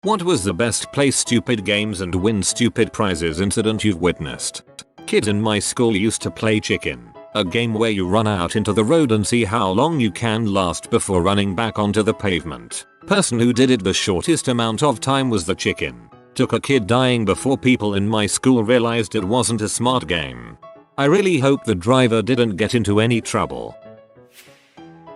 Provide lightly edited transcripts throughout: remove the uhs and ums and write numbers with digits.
What was the best play stupid games and win stupid prizes incident you've witnessed? Kids in my school used to play chicken, a game where you run out into the road and see how long you can last before running back onto the pavement. Person who did it the shortest amount of time was the chicken. Took a kid dying before people in my school realized it wasn't a smart game. I really hope the driver didn't get into any trouble.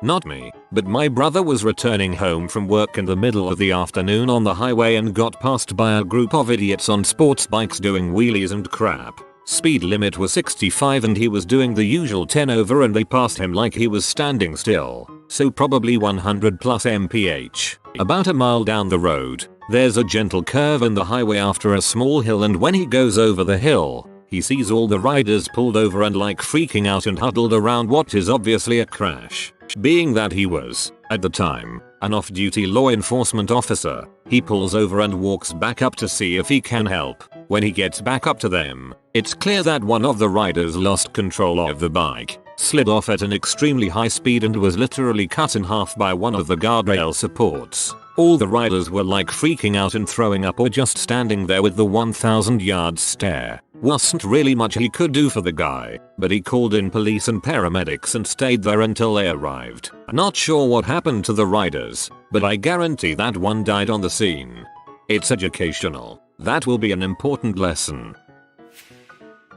Not me, but my brother was returning home from work in the middle of the afternoon on the highway and got passed by a group of idiots on sports bikes doing wheelies and crap. Speed limit was 65 and he was doing the usual 10 over and they passed him like he was standing still, so probably 100 plus mph. About a mile down the road, there's a gentle curve in the highway after a small hill, and when he goes over the hill, he sees all the riders pulled over and like freaking out and huddled around what is obviously a crash. Being that he was, at the time, an off-duty law enforcement officer, he pulls over and walks back up to see if he can help. When he gets back up to them, it's clear that one of the riders lost control of the bike, slid off at an extremely high speed and was literally cut in half by one of the guardrail supports. All the riders were like freaking out and throwing up or just standing there with the 1,000-yard stare. Wasn't really much he could do for the guy, but he called in police and paramedics and stayed there until they arrived. Not sure what happened to the riders, but I guarantee that one died on the scene. It's educational. That will be an important lesson.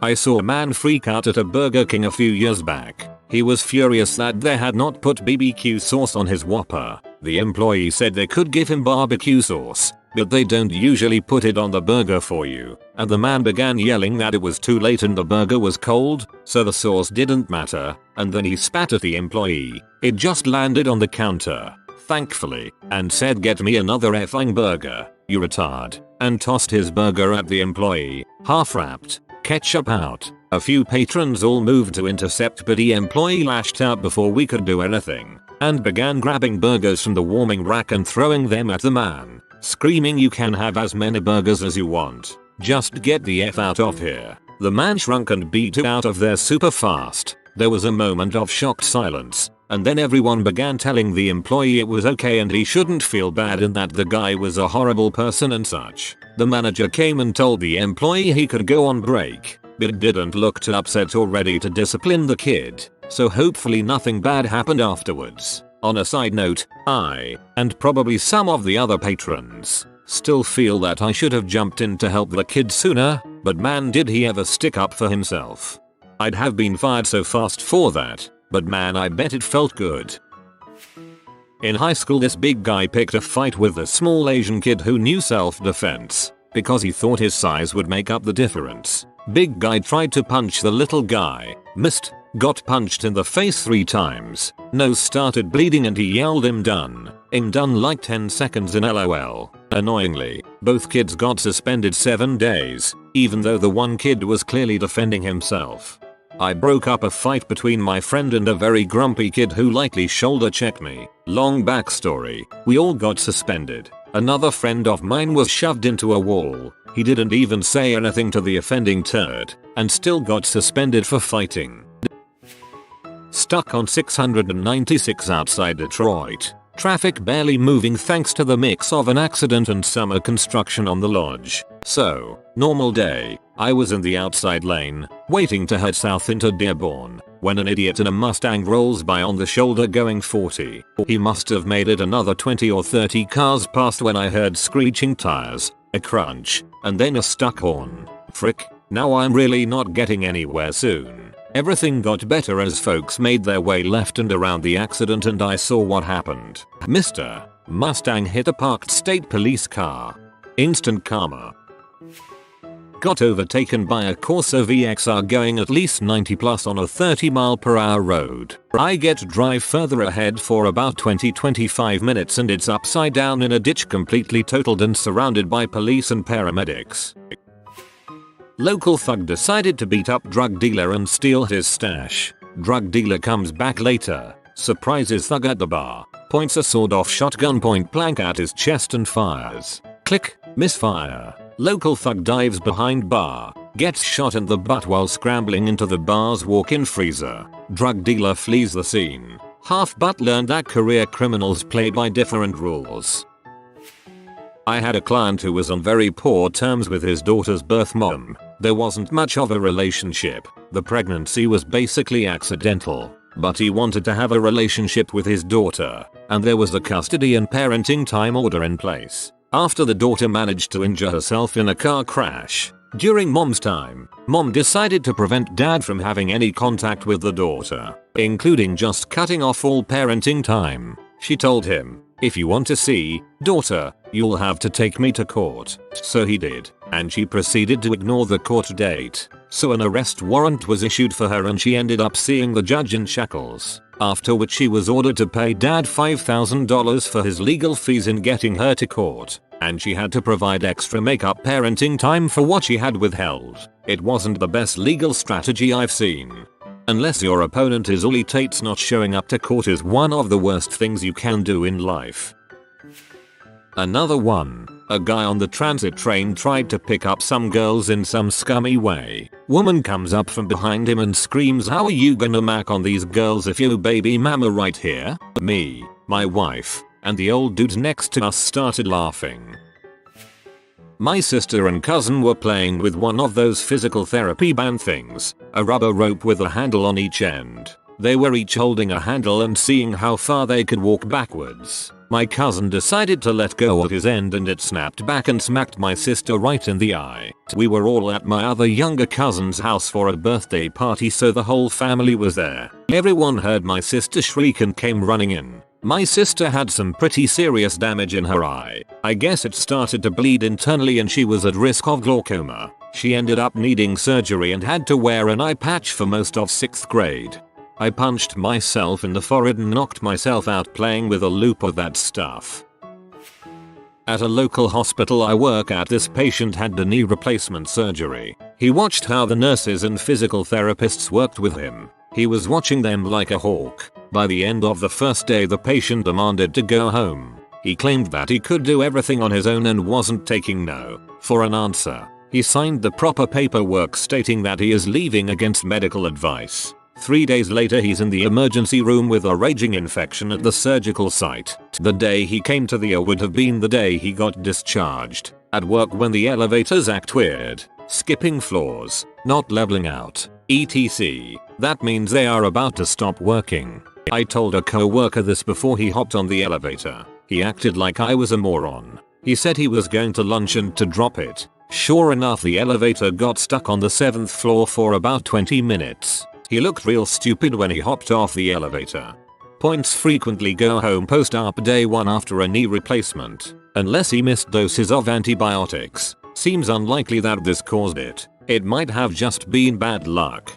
I saw a man freak out at a Burger King a few years back. He was furious that they had not put BBQ sauce on his Whopper. The employee said they could give him barbecue sauce, but they don't usually put it on the burger for you, and the man began yelling that it was too late and the burger was cold, so the sauce didn't matter, and then he spat at the employee. It just landed on the counter, thankfully, and said, "Get me another effing burger, you retard," and tossed his burger at the employee, half wrapped, ketchup out. A few patrons all moved to intercept, but the employee lashed out before we could do anything, and began grabbing burgers from the warming rack and throwing them at the man, screaming, "You can have as many burgers as you want. Just get the F out of here." The man shrunk and beat out of there super fast. There was a moment of shocked silence, and then everyone began telling the employee it was okay and he shouldn't feel bad and that the guy was a horrible person and such. The manager came and told the employee he could go on break, but didn't look too upset or ready to discipline the kid, so hopefully nothing bad happened afterwards. On a side note, I, and probably some of the other patrons, still feel that I should have jumped in to help the kid sooner, but man did he ever stick up for himself. I'd have been fired so fast for that, but man I bet it felt good. In high school this big guy picked a fight with a small Asian kid who knew self-defense, because he thought his size would make up the difference. Big guy tried to punch the little guy, missed, got punched in the face 3 times, nose started bleeding and he yelled, "I'm done." "I'm done" like 10 seconds in LOL. Annoyingly, both kids got suspended 7 days, even though the one kid was clearly defending himself. I broke up a fight between my friend and a very grumpy kid who lightly shoulder checked me. Long backstory, we all got suspended. Another friend of mine was shoved into a wall. He didn't even say anything to the offending turd, and still got suspended for fighting. Stuck on 696 outside Detroit. Traffic barely moving thanks to the mix of an accident and summer construction on the lodge. So, normal day, I was in the outside lane, waiting to head south into Dearborn, when an idiot in a Mustang rolls by on the shoulder going 40. He must have made it another 20 or 30 cars past when I heard screeching tires, a crunch, and then a stuck horn. Frick, now I'm really not getting anywhere soon. Everything got better as folks made their way left and around the accident and I saw what happened. Mr. Mustang hit a parked state police car. Instant karma. Got overtaken by a Corsa VXR going at least 90 plus on a 30-mile-per-hour road. I get to drive further ahead for about 20-25 minutes and it's upside down in a ditch, completely totaled and surrounded by police and paramedics. Local thug decided to beat up drug dealer and steal his stash. Drug dealer comes back later, surprises thug at the bar, points a sawed-off shotgun point blank at his chest and fires. Click, misfire. Local thug dives behind bar, gets shot in the butt while scrambling into the bar's walk-in freezer. Drug dealer flees the scene. Half-butt learned that career criminals play by different rules. I had a client who was on very poor terms with his daughter's birth mom. There wasn't much of a relationship. The pregnancy was basically accidental, but he wanted to have a relationship with his daughter, and there was a custody and parenting time order in place. After the daughter managed to injure herself in a car crash during mom's time, mom decided to prevent dad from having any contact with the daughter, including just cutting off all parenting time. She told him, "If you want to see daughter, you'll have to take me to court." So he did, and she proceeded to ignore the court date. So an arrest warrant was issued for her and she ended up seeing the judge in shackles, after which she was ordered to pay dad $5,000 for his legal fees in getting her to court, and she had to provide extra makeup parenting time for what she had withheld. It wasn't the best legal strategy I've seen. Unless your opponent is Uli Tate's, not showing up to court is one of the worst things you can do in life. Another one. A guy on the transit train tried to pick up some girls in some scummy way. Woman comes up from behind him and screams, "How are you gonna mac on these girls if you baby mama right here?" Me, my wife, and the old dude next to us started laughing. My sister and cousin were playing with one of those physical therapy band things, a rubber rope with a handle on each end. They were each holding a handle and seeing how far they could walk backwards. My cousin decided to let go of his end and it snapped back and smacked my sister right in the eye. We were all at my other younger cousin's house for a birthday party, so the whole family was there. Everyone heard my sister shriek and came running in. My sister had some pretty serious damage in her eye. I guess it started to bleed internally and she was at risk of glaucoma. She ended up needing surgery and had to wear an eye patch for most of 6th grade. I punched myself in the forehead and knocked myself out playing with a loop of that stuff. At a local hospital I work at, this patient had the knee replacement surgery. He watched how the nurses and physical therapists worked with him. He was watching them like a hawk. By the end of the first day the patient demanded to go home. He claimed that he could do everything on his own and wasn't taking no for an answer. He signed the proper paperwork stating that he is leaving against medical advice. 3 days later he's in the emergency room with a raging infection at the surgical site. The day he came to the ER would have been the day he got discharged. At work, when the elevators act weird, skipping floors, not leveling out, etc. That means they are about to stop working. I told a co-worker this before he hopped on the elevator. He acted like I was a moron. He said he was going to lunch and to drop it. Sure enough, the elevator got stuck on the 7th floor for about 20 minutes. He looked real stupid when he hopped off the elevator. Points: frequently go home post-op day 1 after a knee replacement, unless he missed doses of antibiotics. Seems unlikely that this caused it. It might have just been bad luck.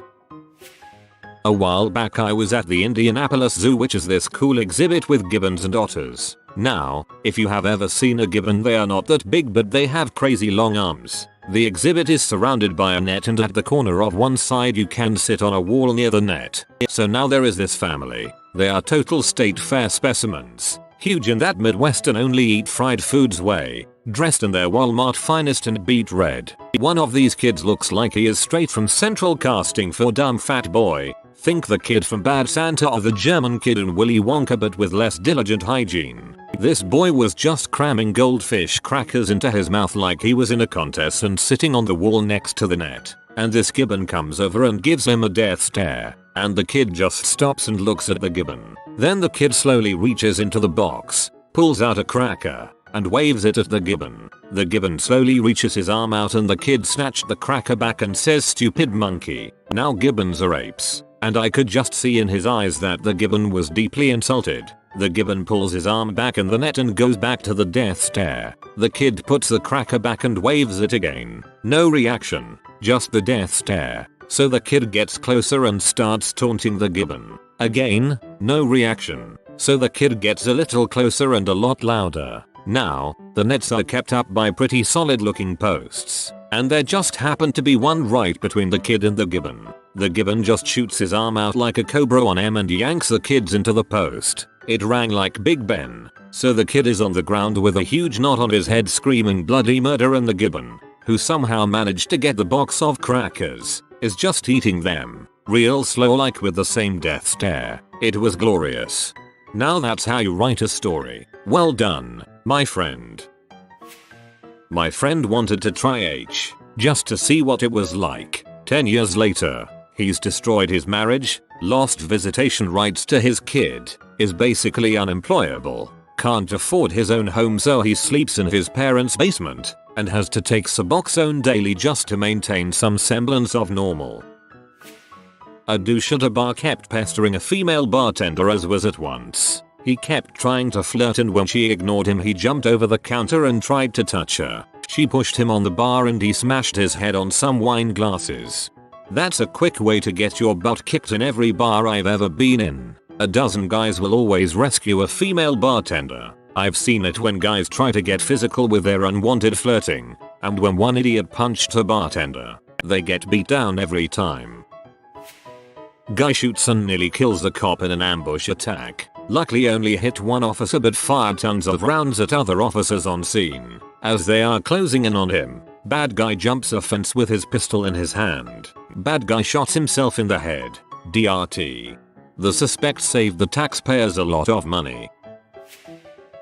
A while back I was at the Indianapolis Zoo, which is this cool exhibit with gibbons and otters. Now, if you have ever seen a gibbon, they are not that big but they have crazy long arms. The exhibit is surrounded by a net and at the corner of one side you can sit on a wall near the net. So now there is this family. They are total state fair specimens. Huge in that Midwestern only eat fried foods way. Dressed in their Walmart finest and beet red. One of these kids looks like he is straight from central casting for Dumb Fat Boy. Think the kid from Bad Santa or the German kid in Willy Wonka, but with less diligent hygiene. This boy was just cramming goldfish crackers into his mouth like he was in a contest and sitting on the wall next to the net. And this gibbon comes over and gives him a death stare. And the kid just stops and looks at the gibbon. Then the kid slowly reaches into the box, pulls out a cracker, and waves it at the gibbon. The gibbon slowly reaches his arm out and the kid snatched the cracker back and says, "Stupid monkey." Now gibbons are apes. And I could just see in his eyes that the gibbon was deeply insulted. The gibbon pulls his arm back in the net and goes back to the death stare. The kid puts the cracker back and waves it again. No reaction, just the death stare. So the kid gets closer and starts taunting the gibbon. Again, no reaction. So the kid gets a little closer and a lot louder. Now, the nets are kept up by pretty solid looking posts. And there just happened to be one right between the kid and the gibbon. The gibbon just shoots his arm out like a cobra on M and yanks the kids into the post. It rang like Big Ben. So the kid is on the ground with a huge knot on his head screaming bloody murder, and the gibbon, who somehow managed to get the box of crackers, is just eating them, real slow like with the same death stare. It was glorious. Now that's how you write a story. Well done, my friend. My friend wanted to try H, just to see what it was like. 10 years later, he's destroyed his marriage, lost visitation rights to his kid, is basically unemployable, can't afford his own home so he sleeps in his parents' basement, and has to take Suboxone daily just to maintain some semblance of normal. A douche at a bar kept pestering a female bartender as was at once. He kept trying to flirt and when she ignored him he jumped over the counter and tried to touch her. She pushed him on the bar and he smashed his head on some wine glasses. That's a quick way to get your butt kicked in every bar I've ever been in. A dozen guys will always rescue a female bartender. I've seen it when guys try to get physical with their unwanted flirting, and when one idiot punched a bartender, they get beat down every time. Guy shoots and nearly kills a cop in an ambush attack. Luckily only hit one officer but fired tons of rounds at other officers on scene. As they are closing in on him, bad guy jumps a fence with his pistol in his hand. Bad guy shot himself in the head. DRT. The suspect saved the taxpayers a lot of money.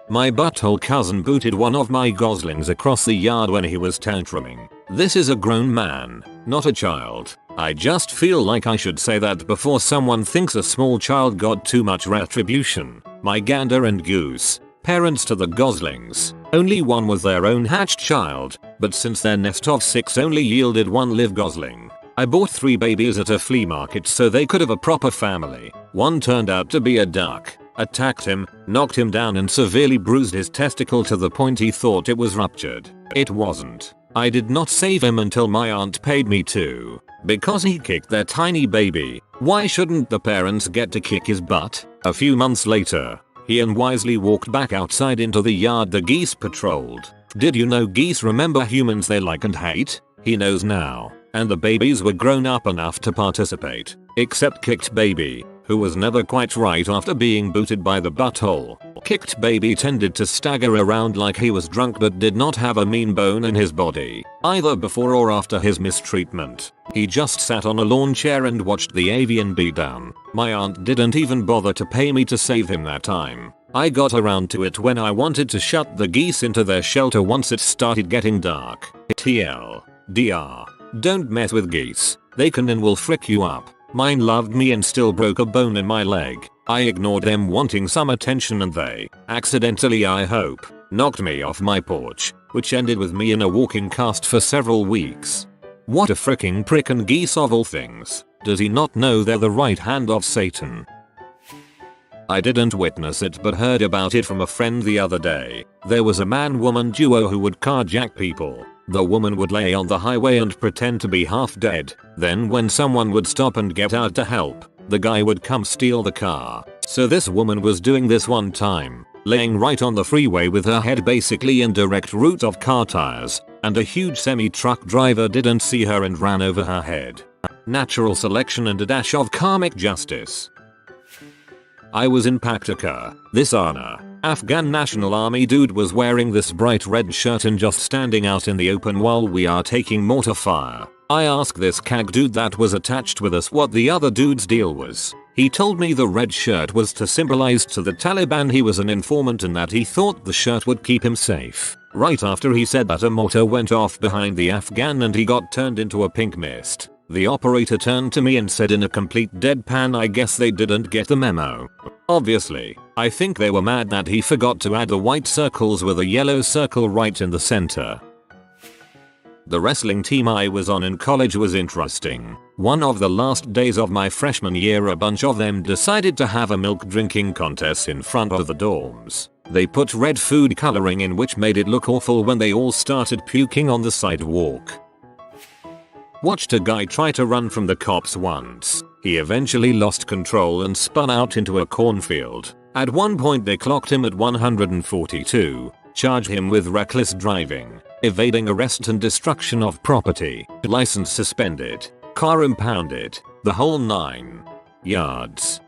My butthole cousin booted one of my goslings across the yard when he was tantruming. This is a grown man, not a child. I just feel like I should say that before someone thinks a small child got too much retribution. My gander and goose, parents to the goslings, only one was their own hatched child, but since their nest of 6 only yielded one live gosling, I bought 3 babies at a flea market so they could have a proper family. One turned out to be a duck, attacked him, knocked him down and severely bruised his testicle to the point he thought it was ruptured. It wasn't. I did not save him until my aunt paid me to. Because he kicked their tiny baby, why shouldn't the parents get to kick his butt? A few months later, he unwisely walked back outside into the yard the geese patrolled. Did you know geese remember humans they like and hate? He knows now. And the babies were grown up enough to participate. Except kicked baby, who was never quite right after being booted by the butthole. Kicked baby tended to stagger around like he was drunk but did not have a mean bone in his body, either before or after his mistreatment. He just sat on a lawn chair and watched the avian beatdown. My aunt didn't even bother to pay me to save him that time. I got around to it when I wanted to shut the geese into their shelter once it started getting dark. TL. DR. Don't mess with geese. They can and will frick you up. Mine loved me and still broke a bone in my leg. I ignored them wanting some attention and they, accidentally I hope, knocked me off my porch, which ended with me in a walking cast for several weeks. What a fricking prick, and geese of all things. Does he not know they're the right hand of Satan? I didn't witness it but heard about it from a friend the other day. There was a man-woman duo who would carjack people. The woman would lay on the highway and pretend to be half dead. Then when someone would stop and get out to help, the guy would come steal the car. So this woman was doing this one time, laying right on the freeway with her head basically in direct route of car tires, and a huge semi-truck driver didn't see her and ran over her head. Natural selection and a dash of karmic justice. I was in Paktika. This Afghan National Army dude was wearing this bright red shirt and just standing out in the open while we are taking mortar fire. I asked this CAG dude that was attached with us what the other dude's deal was. He told me the red shirt was to symbolize to the Taliban he was an informant and that he thought the shirt would keep him safe. Right after he said that, a mortar went off behind the Afghan and he got turned into a pink mist. The operator turned to me and said in a complete deadpan, I guess they didn't get the memo. Obviously, I think they were mad that he forgot to add the white circles with a yellow circle right in the center. The wrestling team I was on in college was interesting. One of the last days of my freshman year, a bunch of them decided to have a milk drinking contest in front of the dorms. They put red food coloring in which made it look awful when they all started puking on the sidewalk. Watched a guy try to run from the cops once. He eventually lost control and spun out into a cornfield. At one point they clocked him at 142, charged him with reckless driving, evading arrest and destruction of property, license suspended, car impounded, the whole 9 yards.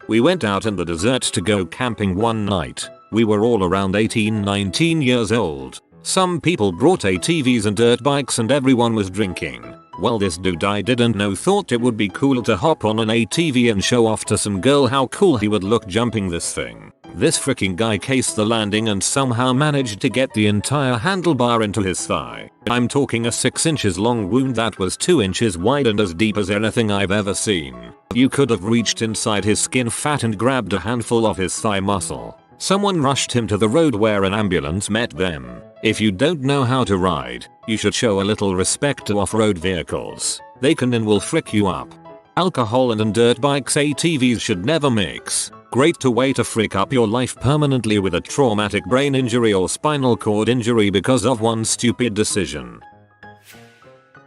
We went out in the desert to go camping one night. We were all around 18-19 years old. Some people brought ATVs and dirt bikes and everyone was drinking. Well, this dude I didn't know thought it would be cool to hop on an ATV and show off to some girl how cool he would look jumping this thing. This freaking guy cased the landing and somehow managed to get the entire handlebar into his thigh. I'm talking a 6 inches long wound that was 2 inches wide and as deep as anything I've ever seen. You could have reached inside his skin fat and grabbed a handful of his thigh muscle. Someone rushed him to the road where an ambulance met them. If you don't know how to ride, you should show a little respect to off-road vehicles. They can and will frick you up. Alcohol and dirt bikes ATVs should never mix. Great way to frick up your life permanently with a traumatic brain injury or spinal cord injury because of one stupid decision.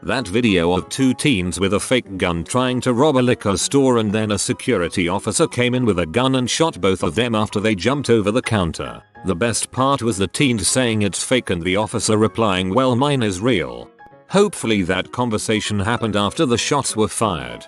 That video of 2 teens with a fake gun trying to rob a liquor store and then a security officer came in with a gun and shot both of them after they jumped over the counter. The best part was the teens saying it's fake and the officer replying, well, mine is real. Hopefully that conversation happened after the shots were fired.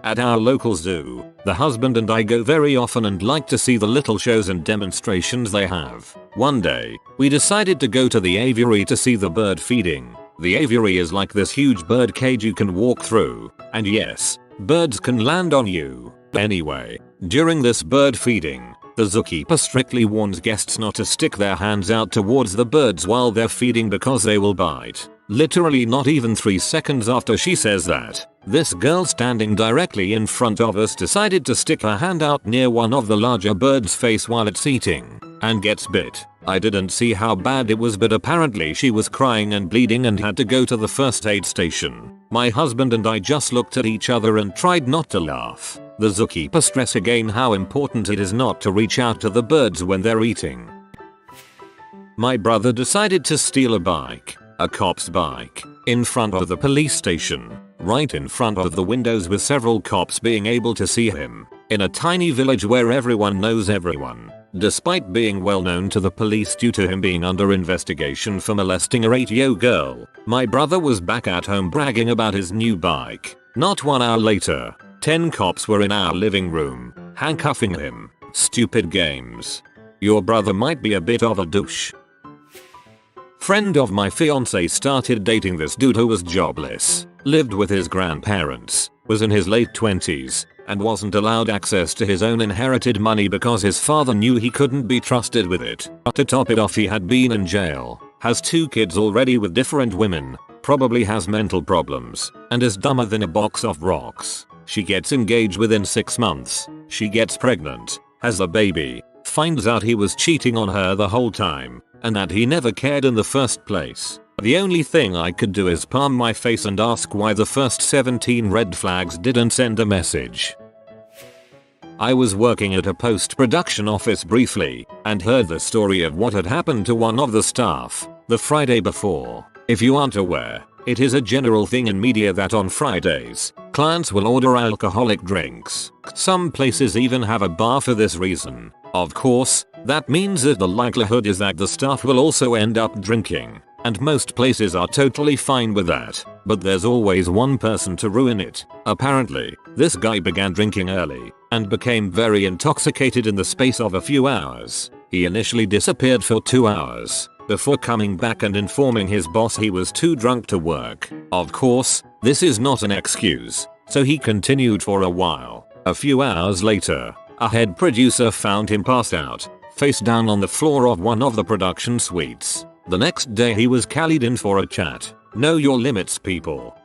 At our local zoo, the husband and I go very often and like to see the little shows and demonstrations they have. One day, we decided to go to the aviary to see the bird feeding. The aviary is like this huge bird cage you can walk through, and yes, birds can land on you. Anyway, during this bird feeding, the zookeeper strictly warns guests not to stick their hands out towards the birds while they're feeding because they will bite. Literally not even 3 seconds after she says that, this girl standing directly in front of us decided to stick her hand out near one of the larger bird's face while it's eating, and gets bit. I didn't see how bad it was, but apparently she was crying and bleeding and had to go to the first aid station. My husband and I just looked at each other and tried not to laugh. The zookeeper stress again how important it is not to reach out to the birds when they're eating. My brother decided to steal a bike. A cop's bike, in front of the police station, right in front of the windows with several cops being able to see him, in a tiny village where everyone knows everyone. Despite being well known to the police due to him being under investigation for molesting a 8-year-old girl, my brother was back at home bragging about his new bike. Not 1 hour later, 10 cops were in our living room, handcuffing him. Stupid games. Your brother might be a bit of a douche. Friend of my fiance started dating this dude who was jobless, lived with his grandparents, was in his late 20s, and wasn't allowed access to his own inherited money because his father knew he couldn't be trusted with it. To top it off, he had been in jail, has 2 kids already with different women, probably has mental problems, and is dumber than a box of rocks. She gets engaged within 6 months, she gets pregnant, has a baby, finds out he was cheating on her the whole time, and that he never cared in the first place. The only thing I could do is palm my face and ask why the first 17 red flags didn't send a message. I was working at a post-production office briefly, and heard the story of what had happened to one of the staff, the Friday before. If you aren't aware, it is a general thing in media that on Fridays, clients will order alcoholic drinks. Some places even have a bar for this reason. Of course, that means that the likelihood is that the staff will also end up drinking, and most places are totally fine with that, but there's always one person to ruin it. Apparently, this guy began drinking early, and became very intoxicated in the space of a few hours. He initially disappeared for 2 hours, before coming back and informing his boss he was too drunk to work. Of course, this is not an excuse, so he continued for a while. A few hours later, a head producer found him passed out, face down on the floor of one of the production suites. The next day he was called in for a chat. Know your limits, people.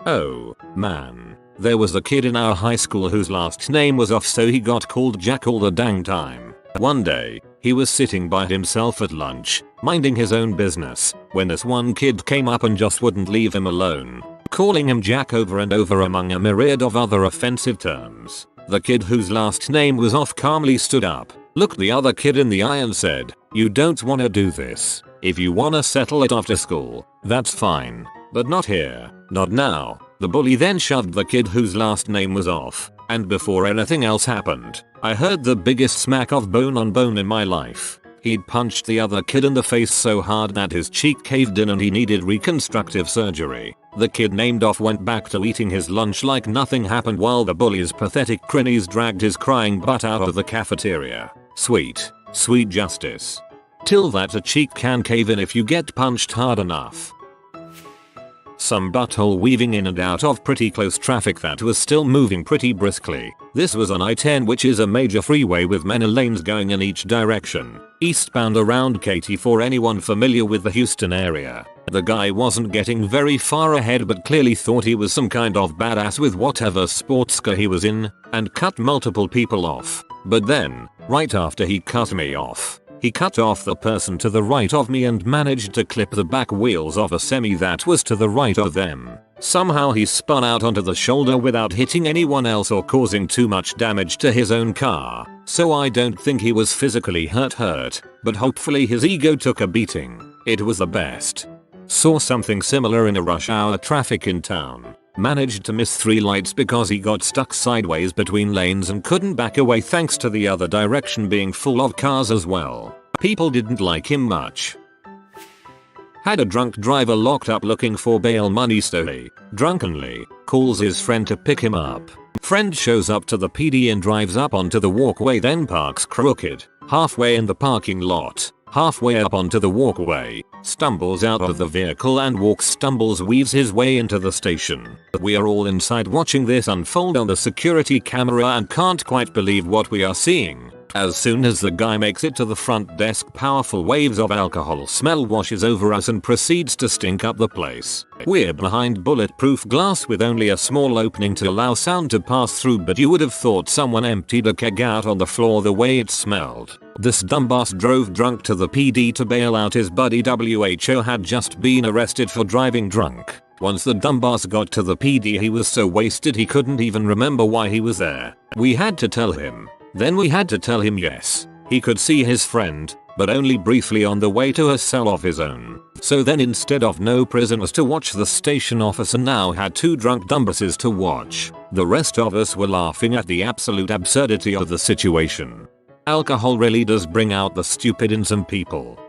Oh, man. There was a kid in our high school whose last name was off, so he got called Jack all the dang time. One day, he was sitting by himself at lunch, minding his own business, when this one kid came up and just wouldn't leave him alone, calling him Jack over and over among a myriad of other offensive terms. The kid whose last name was off calmly stood up, looked the other kid in the eye and said, "You don't wanna do this. If you wanna settle it after school, that's fine. But not here. Not now." The bully then shoved the kid whose last name was off, and before anything else happened, I heard the biggest smack of bone on bone in my life. He'd punched the other kid in the face so hard that his cheek caved in and he needed reconstructive surgery. The kid named off went back to eating his lunch like nothing happened while the bully's pathetic cronies dragged his crying butt out of the cafeteria. Sweet, sweet justice. Till that a cheek can cave in if you get punched hard enough. some butthole weaving in and out of pretty close traffic that was still moving pretty briskly. This was on I-10, which is a major freeway with many lanes going in each direction, eastbound around Katy for anyone familiar with the Houston area. The guy wasn't getting very far ahead but clearly thought he was some kind of badass with whatever sports car he was in, and cut multiple people off. But then, right after he cut me off, he cut off the person to the right of me and managed to clip the back wheels of a semi that was to the right of them. Somehow he spun out onto the shoulder without hitting anyone else or causing too much damage to his own car, so I don't think he was physically hurt, but hopefully his ego took a beating. It was the best. Saw something similar in a rush hour traffic in town. Managed to miss 3 lights because he got stuck sideways between lanes and couldn't back away thanks to the other direction being full of cars as well. People didn't like him much. Had a drunk driver locked up looking for bail money, so he, drunkenly, calls his friend to pick him up. Friend shows up to the PD and drives up onto the walkway, then parks crooked, halfway in the parking lot, halfway up onto the walkway, stumbles out of the vehicle and weaves his way into the station. We are all inside watching this unfold on the security camera and can't quite believe what we are seeing. As soon as the guy makes it to the front desk, powerful waves of alcohol smell washes over us and proceeds to stink up the place. We're behind bulletproof glass with only a small opening to allow sound to pass through, but you would have thought someone emptied a keg out on the floor the way it smelled. This dumbass drove drunk to the PD to bail out his buddy WHO had just been arrested for driving drunk. Once the dumbass got to the PD, he was so wasted he couldn't even remember why he was there. We had to tell him. Then we had to tell him yes, he could see his friend, but only briefly on the way to a cell of his own. So then instead of no prisoners to watch, the station officer now had 2 drunk dumbasses to watch. The rest of us were laughing at the absolute absurdity of the situation. Alcohol really does bring out the stupid in some people.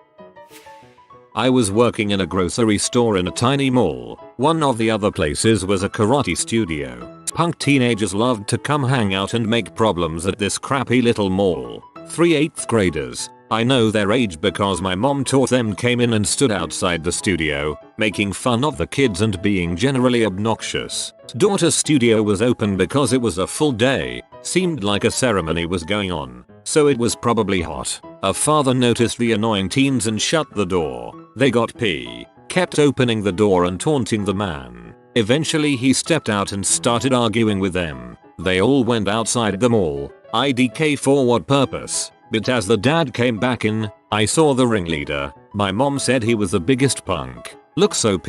I was working in a grocery store in a tiny mall. One of the other places was a karate studio. Punk teenagers loved to come hang out and make problems at this crappy little mall. 3 8th graders, I know their age because my mom taught them, came in and stood outside the studio, making fun of the kids and being generally obnoxious. Daughter's studio was open because it was a full day, seemed like a ceremony was going on, so it was probably hot. A father noticed the annoying teens and shut the door. They got pee, kept opening the door and taunting the man. Eventually he stepped out and started arguing with them. They all went outside the mall, IDK for what purpose, but as the dad came back in, I saw the ringleader. My mom said he was the biggest punk. Looks OP,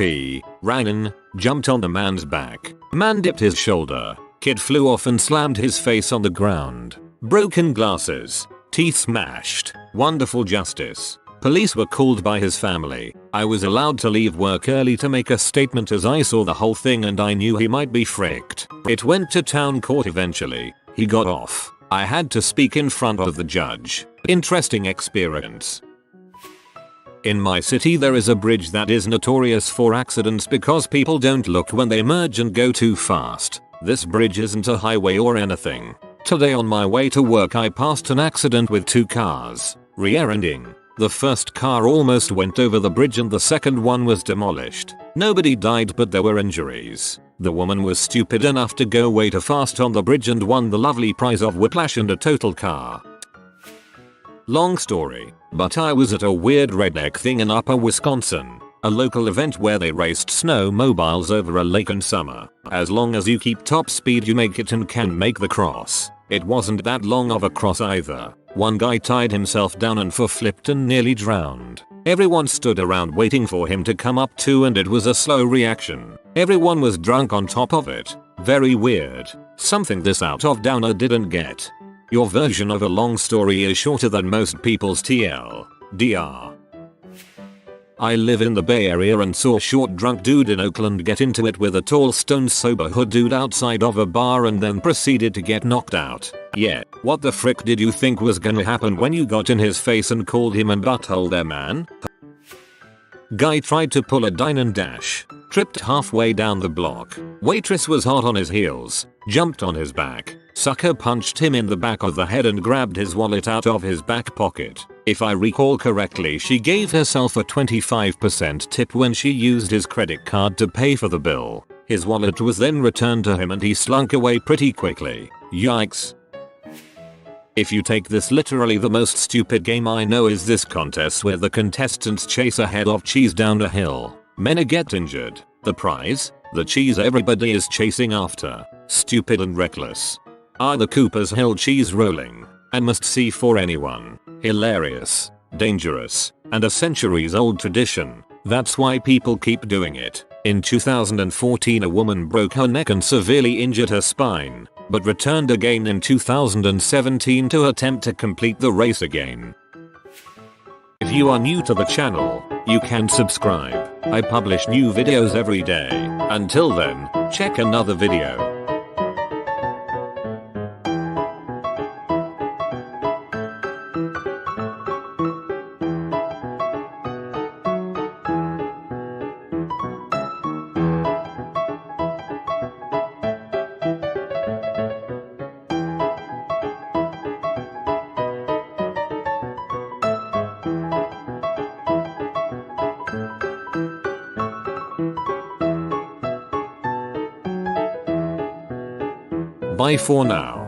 ran in, jumped on the man's back. Man dipped his shoulder, kid flew off and slammed his face on the ground. Broken glasses, teeth smashed, wonderful justice. Police were called by his family. I was allowed to leave work early to make a statement as I saw the whole thing and I knew he might be fricked. It went to town court eventually. He got off. I had to speak in front of the judge. Interesting experience. In my city there is a bridge that is notorious for accidents because people don't look when they merge and go too fast. This bridge isn't a highway or anything. Today on my way to work I passed an accident with 2 cars, rear-ending. The first car almost went over the bridge and the second one was demolished. Nobody died but there were injuries. The woman was stupid enough to go way too fast on the bridge and won the lovely prize of whiplash and a total car. Long story, but I was at a weird redneck thing in Upper Wisconsin. A local event where they raced snowmobiles over a lake in summer. As long as you keep top speed you make it and can make the cross. It wasn't that long of a cross either. One guy tied himself down and flipped and nearly drowned. Everyone stood around waiting for him to come up too, and it was a slow reaction. Everyone was drunk on top of it. Very weird. Something this out of downer didn't get. Your version of a long story is shorter than most people's TLDR. I live in the Bay Area and saw a short drunk dude in Oakland get into it with a tall stone sober hood dude outside of a bar and then proceeded to get knocked out. Yeah, what the frick did you think was gonna happen when you got in his face and called him and butthole there, man? Guy tried to pull a dine and dash, tripped halfway down the block. Waitress was hot on his heels, jumped on his back. Sucker punched him in the back of the head and grabbed his wallet out of his back pocket. If I recall correctly, she gave herself a 25% tip when she used his credit card to pay for the bill. His wallet was then returned to him and he slunk away pretty quickly. Yikes. If you take this literally, the most stupid game I know is this contest where the contestants chase a head of cheese down a hill. Many get injured. The prize? The cheese everybody is chasing after. Stupid and reckless. Are the Cooper's Hill cheese rolling? And must see for anyone. Hilarious, dangerous, and a centuries old tradition. That's why people keep doing it. In 2014 a woman broke her neck and severely injured her spine, but returned again in 2017 to attempt to complete the race again. If you are new to the channel, you can subscribe. I publish new videos every day. Until then, check another video. Bye for now.